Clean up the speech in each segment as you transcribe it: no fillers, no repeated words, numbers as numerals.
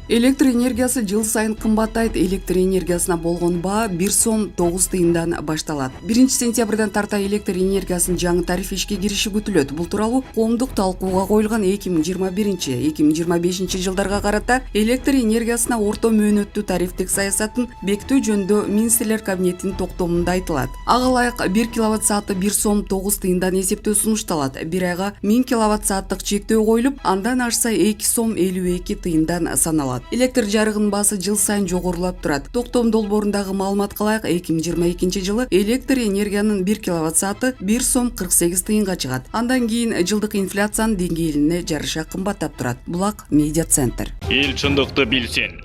Электр энергиясы жыл сайын кымбаттайт. Электр энергиясына болгон баа 1 сом 9 тыйындан башталат. 1 сентябрдан тарта электр энергиясынын жаңы тариф ишке кириши күтүлөт. Бул тууралуу коомдук талкууга коюлган 2021-2025 жылдарга карата электр энергиясына орто мөөнөттүү тарифтик саясатын бекитүү жөнүндө министрлер кабинетинин токтомунда айтылат. Ага ылайык 1 киловатт сааты 1 сом 9 тыйындан эсептөө сунушталат. Бир айга 1000 киловатт сааттык чектөө коюлуп, андан ашса 2 сом 52 тыйындан саналат. Электр жарыгынын баасы жыл сайын жогорулап турат. Токтом долбоорундагы маалыматка ылайык 2022 жылы электр энергиянын 1 киловатт сааты 1 сом 48 тыйынга чыгат. Андан кийин жылдык инфляциянын деңгээлине жараша кымбаттап турат. Булак медиа центр. Эл чындыкты билсин.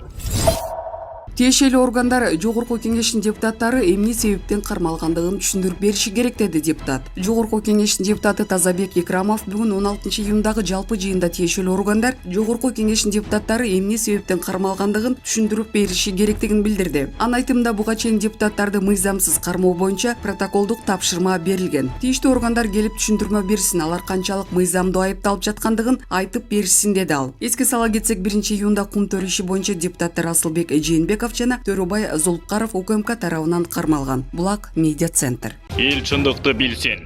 Тиешелүү органдар Жогорку кеңештин депутаттары эмне себептен кармалгандыгын түшүндүрүп бериши керек, деди депутат. Жогорку кеңештин депутаты Тазабек Икрамов бүгүн 16 июндагы жалпы жыйында тиешелүү органдар Жогорку кеңештин депутаттары эмне себептен кармалгандыгын түшүндүрүп бериши керектигин билдирди. Анын айтымында буга чейин депутаттарды мыйзамсыз кармоо боюнча протоколдук тапшырма берилген. Тийиштүү органдар келип түшүндүрмө берсин, алар канчалык мыйзамдуу айыпталып жаткандыгын айтып беришсин, деди ал. Эске сала кетсек, 1 июнда Кумтөр иши боюнча депутаттар Асылбек Жээнбеков жана Төрөбай Зулукаров УКМК тарабынан кармалган. Булак медиа центр. Эл чындыкты билсин.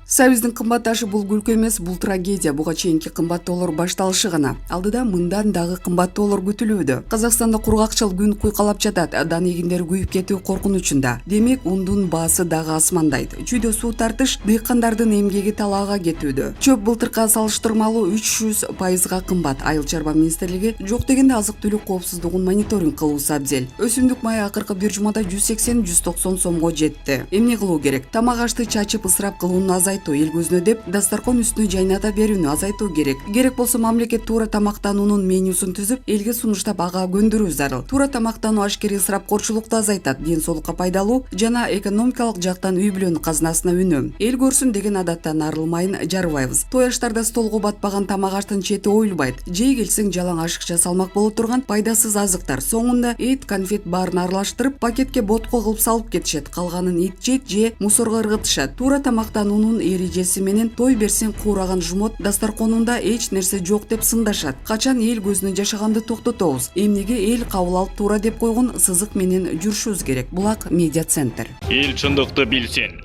Союздун кымбатташы бул күлкү эмес, бул трагедия. Буга чейинки кымбаттоолор башталышы гана. Алдыда мындан дагы кымбаттоолор күтүлүүдө. Казакстанда кургакчыл күн куйкалап жатат. Дан эгиндери күйүп кетүү коркунучунда. Демек, ундун баасы дагы асмандайт. Чүйдө суу тартыш дыйкандардын эмгеги талаага кетүүдө. Чөп былтыркы салыштырмалуу 300% кымбат. Айыл чарба министрлиги жок дегенде азык-түлүк коопсуздугун мониторинг кылуусу абзел. Өсүмдүк май акыркы бир жумада 180-190 сомго жетти. Эмне кылуу керек? Тамак ашты чачып ысырап кылууну эл көзүнө деп дастаркон үстүнө жайната берүүнү азайтуу керек. Керек болсо мамлекет туура тамактануунун менюсун түзүп, элге сунуштап ага көндүрүү зарыл. Туура тамактануу ашкери ысырапкорчулукту азайтат, ден соолукка пайдалуу жана экономикалык жактан үй бүлөнүн казынасына үнөм. Эл көрсүн деген адаттан арылмайын жарыбайбыз. Той аштарда столго батпаган тамак аштын чети оюлбайт. Жей келсең жалаң ашыкча салмак боло турган пайдасыз азыктар. Соңунда эт, конфет баарын аралаштырып, пакетке ботко кылып салып кетишет. Калганын ит жейт же мусорго ыргытышат. Туура тамактануунун эрежеси менен той берсең куураган жумот дастарконунда эч нерсе жок деп сындашат. Качан эл көзүнө жашаганды токтотобуз? Эмнеге эл кабыл алып туура деп койгон сызык менен жүрүшүбүз керек? Булак медиа центр. Эл чындыкты билсин.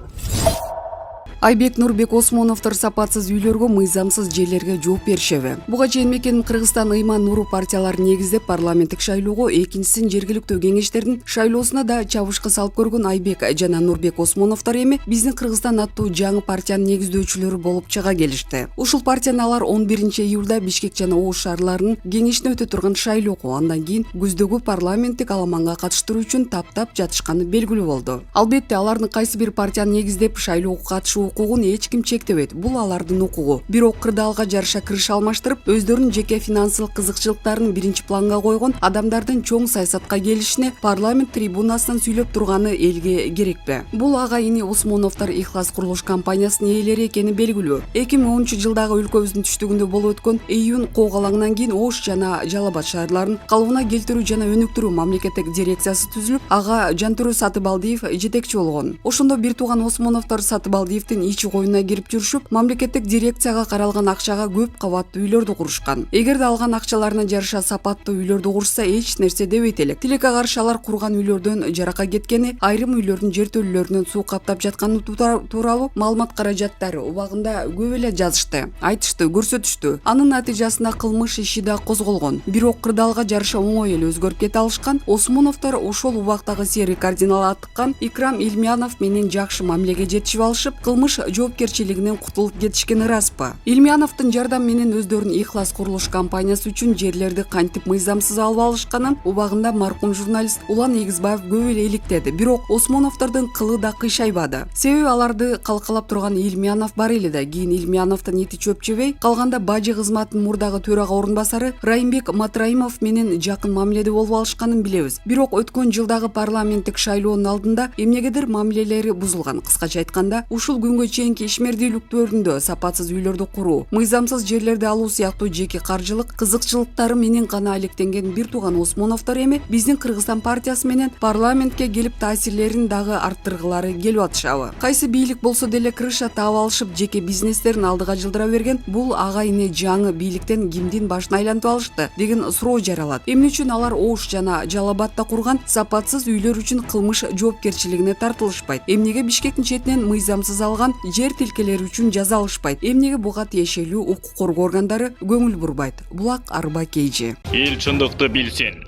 Айбек Нурбек Осмоновдор сапатсыз үйлөргө, мыйзамсыз жерлерге жооп беришеби? Буга чейин мекенин Кыргызстан ыйман нуру партиялары негиздеп парламенттик шайлоого, экинчисин жергиликтүү кеңештердин шайлоосуна да чабышкы салып көргөн Айбек жана Нурбек Осмоновдор эми биздин Кыргызстан аттуу жаңы партиянын негиздөөчүлөрү болуп чыга келишти. Ушул партияны алар 11 июлда Бишкек жана Ош шаарларынын кеңешине өтө турган шайлоого, андан кийин күздөгү парламенттик аламанга катыштыруу үчүн таптап жатышканы белгилүү болду. Албетте, алардын кайсы бир партияны негиздеп шайлоого катышуу укугун эч ким чектебейт. Бул алардын укугу. Бирок кырдаалга жараша кырыш алмаштырып, өздөрүнүн жеке финансылык кызыкчылыктарын биринчи планга койгон адамдардын чоң саясатка келишине парламент трибунасынан сүйлөп турганы элге керекпи? Бул ага ини Осмоновдор Ихлас курулуш компаниясынын ээлери экени белгилүү. 2010 жылдагы өлкөбүздүн түштүгүндө болуп өткөн июнь коогалаңынан кийин Ош жана Жалал Абад шаарларын калыбына келтирүү жана өнүктүрүү мамлекеттик дирекциясы түзүлүп, ага Жантөрө Сатыбалдиев жетекчи болгон. Ошондо бир тууган Осмоновдор Сатыбалдиевдин ичи коюна кирип жүрүшүп, мамлекеттик дирекцияга каралган акчага көп кабаттуу үйлөрдү курушкан. Эгерде алган акчаларына жараша сапаттуу үйлөрдү курушса, эч нерсе дебейт элек. Тилекке каршы алар курган үйлөрдөн жарака кеткени, айрым үйлөрдүн жертөлөлөрүнөн суу каптап жатканы тууралуу маалымат каражаттары убагында көп эле жазышты, айтышты, көрсөтүштү. Анын натыйжасында кылмыш иши да козголгон. Бирок кырдаалга жараша оңой эле өзгөрүп кете алышкан. Осмоновдор ошол убактагы серик кардинал аттыккан Икрам Илмиянов менен жакшы мамилеге жетишип алышып, кылмыш жоопкерчилигинен кутулуп кетишкени распы? Илмияновдун жардам менен өздөрүнүн Ихлас курулуш компаниясы үчүн жерлерди кантип мыйзамсыз алып алышканын убагында маркум журналист Улан Эгизбаев көп эле иликтеди. Бирок Осмоновдордун кылы да кыйшайбады. Себеби аларды калкалап турган Илмиянов бар эле да. Кийин Илмияновдун ити чөп жебей, калганда бажы кызматынын мурдагы төрага орун басары Райымбек Матраимов менен жакын мамиледе болуп алышканын билебиз. Бирок өткөн жылдагы парламенттик шайлоонун алдында эмнегедир мамилелери бузулган. Кыскача айтканда, ушул күнгө күнгө чейинки ишмердүүлүктөрүндө сапатсыз үйлөрдү куруу, мыйзамсыз жерлерди алуу сыяктуу жеке каржылык кызыкчылыктары менен гана алектенген бир тууган Осмоновдор эми биздин Кыргызстан партиясы менен парламентке келип таасирлерин дагы арттыргылары келип атышабы. Кайсы бийлик болсо деле крыша таап алышып жеке бизнестерин алдыга жылдыра берген бул ага эне жаңы бийликтен кимдин башын айлантып алышты деген суроо жаралат. Эмне үчүн алар Ош жана Жалал Абадта курган сапатсыз үйлөр үчүн кылмыш жоопкерчилигине тартылышпайт? Эмнеге Бишкектин четинен мыйзамсыз алган жер тилкелери үчүн жаза алышпайт? Эмнеге буга тиешелүү укук коргоо органдары көңүл бурбайт? Булак Арба KG. Эл чындыкты билсин.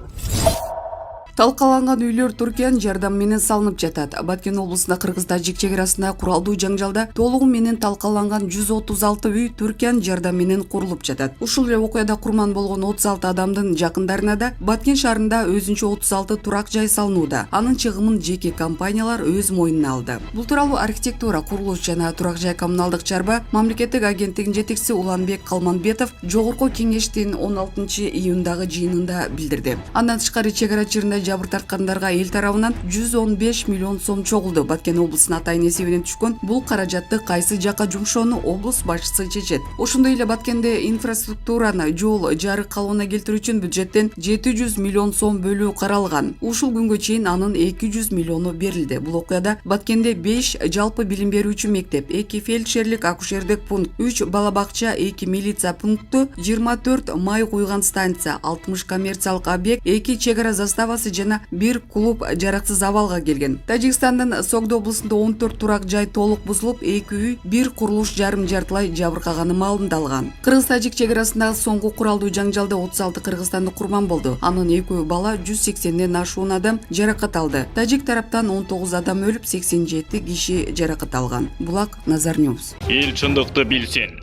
Талкаланган үйлөр Түркиянын жардамы менен салынып жатат. Баткен облусунда кыргыз-тажик чек арасында куралдуу жаңжалда толугу менен талкаланган 136 үй Түркиянын жардамы менен курулуп жатат. Ушул эле окуяда курман болгон 36 адамдын жакындарына да Баткен шаарында өзүнчө 36 турак жай салынууда. Анын чыгымын жеке компаниялар өз мойнуна алды. Бул тууралуу архитектура, курулуш жана турак жай коммуналдык чарба мамлекеттик агенттигинин жетекчиси Уланбек Калманбетов Жогорку кеңештин 16 июндагы жыйынында билдирди. Андан тышкары чек ара чырында жабыр тарткандарга эл тарабынан 115 миллион сом чогулду. Баткен облусунун атайын эсебинен түшкөн бул каражатты кайсы жакка жумшоону облус башчысы чечет. Ошондой эле Баткенде инфраструктураны жол жарык калыбына келтирүү үчүн бюджеттен 700 миллион сом бөлүү каралган. Ушул күнгө чейин анын 200 миллиону берилди. Бул окуяда Баткенде 5 жалпы билим берүүчү мектеп, 2 фельдшерлик акушердик пункт, 3 бала бакча, 2 милиция пункту, 24 май куйган станция, 60 коммерциялык объект, 2 чек ара заставасы жана бир клуб жараксыз абалга келген. Тажикстандын Согдо облусунда 14 турак жай толук бузулуп, 2 үй, бир курулуш жарым жартылай жабыркаганы маалымдалган. Кыргыз-тажик чек арасындагы соңку куралдуу жаңжалда 36 кыргызстандык курман болду. Анын 2 бала, 180ден ашуун адам жаракат алды. Тажик тараптан 19 адам өлүп, 87 киши жаракат алган. Булак Назар Ньюс. Эл чындыкты билсин.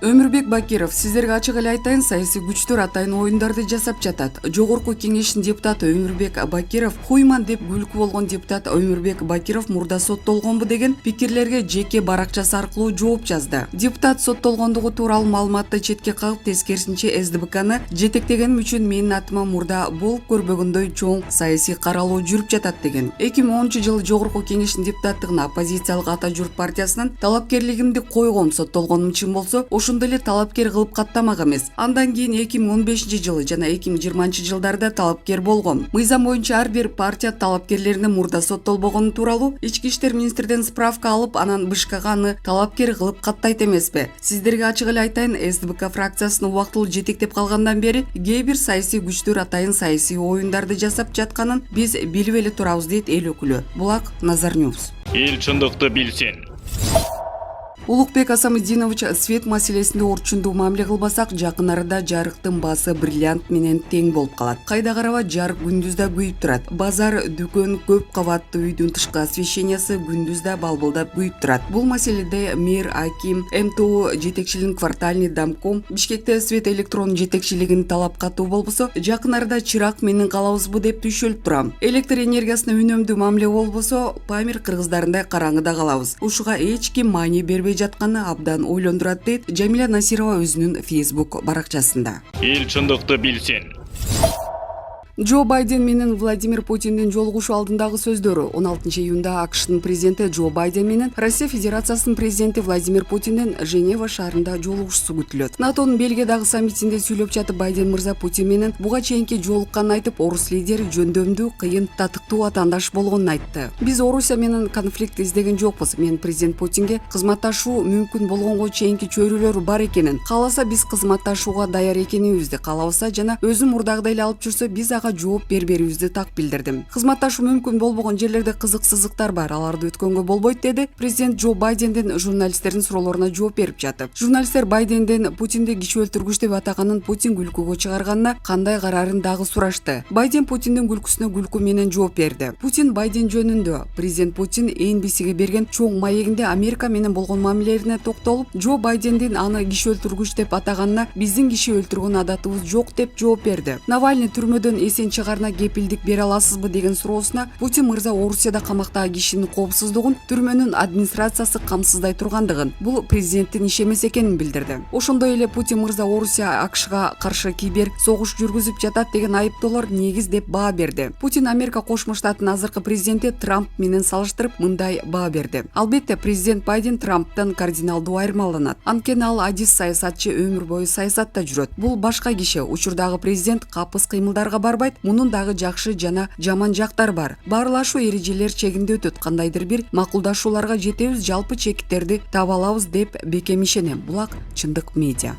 Өмүрбек Бакиров, сиздерге ачык эле айтайын, саясий күчтөр атайын оюндарды жасап жатат. Жогорку кеңештин депутаты Өмүрбек Бакиров, хуйман деп күлкү болгон депутат Өмүрбек Бакиров мурда соттолгонбу деген пикирлерге жеке баракчасы аркылуу жооп жазды. Депутат соттолгондугу тууралуу маалыматты четке кагып, тескерисинче СДБКны жетектегеним үчүн менин атыма мурда болуп көрбөгөндөй чоң саясий каралуу жүрүп жатат деген. 2010-жылы Жогорку кеңештин депутаттыгына оппозициялык Ата Журт партиясынан талапкерлигимди койгом, соттолгонум чын болсо, ошондой эле талапкер кылып каттамак эмес. Андан кийин 2015-жылы жана 2020-жылдарда талапкер болгом. Мыйзам боюнча ар бир партия талапкерлеринин мурда соттолбогону тууралуу Ички иштер министрден справка алып, анан БШКга аны талапкер кылып каттайт эмеспи? Сиздерге ачык эле айтайын, СДБК фракциясын убактылуу жетектеп калгандан бери кээ бир саясий күчтөр атайын саясий оюндарды жасап жатканын биз билип эле турабыз, дейт эл өкүлү. Булак Назар Ньюс. Эл чындыкты билсин. Улукбек Асамидинович, свет маселесинде орчундуу мамиле кылбасак, жакын арада жарыктын баасы бриллиант менен тең болуп калат. Кайда караба, жарык күндүз да күйүп турат. Базар, дүкөн, көп кабаттуу үйдүн тышкы освещениясы күндүз да балбылдап күйүп турат. Бул маселеде мэр, аким, МТУ жетекчилигинин квартальный домком, Бишкекте свет электрон жетекчилигинин талап катуу болбосо, жакын арада чырак менен калабызбы деп түйшөлүп турам. Электр энергиясына үнөмдүү мамиле болбосо, Памир кыргыздарындай караңгыда калабыз. Ушуга эч ким маани бербей жатканы абдан ойлондурат, дейт Жамиля Насирова өзүнүн Facebook баракчасында. Эл чындыкты билсин. Джо Байден менен Владимир Путиндин жолугушуу алдындагы сөздөрү. 16 июнда АКШтын президенти Джо Байден менен Россия Федерациясынын президенти Владимир Путиндин Женева шаарында жолугушуусу күтүлөт. НАТОнун Бельгиядагы саммитинде сүйлөп жатып, Байден мырза Путин менен буга чейинки жолукканын айтып, орус лидери жөндөмдүү, кыйын, татыктуу атаандаш болгонун айтты. Биз Орусия менен конфликт издеген жокпуз. Мен президент Путинге кызматташуу мүмкүн болгонго чейинки чөйрөлөр бар экенин, кааласа биз кызматташууга даяр экенибизди, каалабаса жана өзү мурдагыдай эле алып жүрсө, биз жооп берберибизди так билдирдим. Кызматташуу мүмкүн болбогон жерлерде кызык-сызыктар бар, аларды өткөнгө болбойт, деди президент Джо Байдендин журналисттердин суроолоруна жооп берип жатып. Журналисттер Байдендин Путинди киши өлтүргүч деп атаганын, Путин күлкүгө чыгарганына кандай карарын дагы сурашты. Байден Путиндин күлкүсүнө күлкү менен жооп берди. Путин Байден жөнүндө президент Путин NBCге берген чоң маегинде Америка менен болгон мамилелерине токтолуп, Джо Байдендин аны киши өлтүргүч деп атаганына биздин киши өлтүргөн адатыбыз жок деп жооп берди. Навальный түрмөдөн эсен чыгарына кепилдик бере аласызбы деген суроосуна Путин мырза Орусияда камактагы кишинин коопсуздугун түрмөнүн администрациясы камсыздай тургандыгын, бул президенттин иши эмес экенин билдирди. Ошондой эле Путин мырза Орусия АКШга каршы кибер согуш жүргүзүп жатат деген айыптоолор негиз деп баа берди. Путин Америка Кошмо Штаттын азыркы президенти Трамп менен салыштырып мындай баа берди. Албетте, президент Байден Трамптан кардиналдуу айырмаланат. Анткени ал адис саясатчы, өмүр бою саясатта жүрөт. Бул башка киши. Учурдагы президент капыс кыймылдарга барбайт. Мунун дагы жакшы жана жаман жактар бар. Баарлашуу эрежелер чегинде өтөт. Кандайдыр бир макулдашууларга жетебиз, жалпы чекиттерди таба алабыз деп бекем ишенем. Булак Чындык медиа.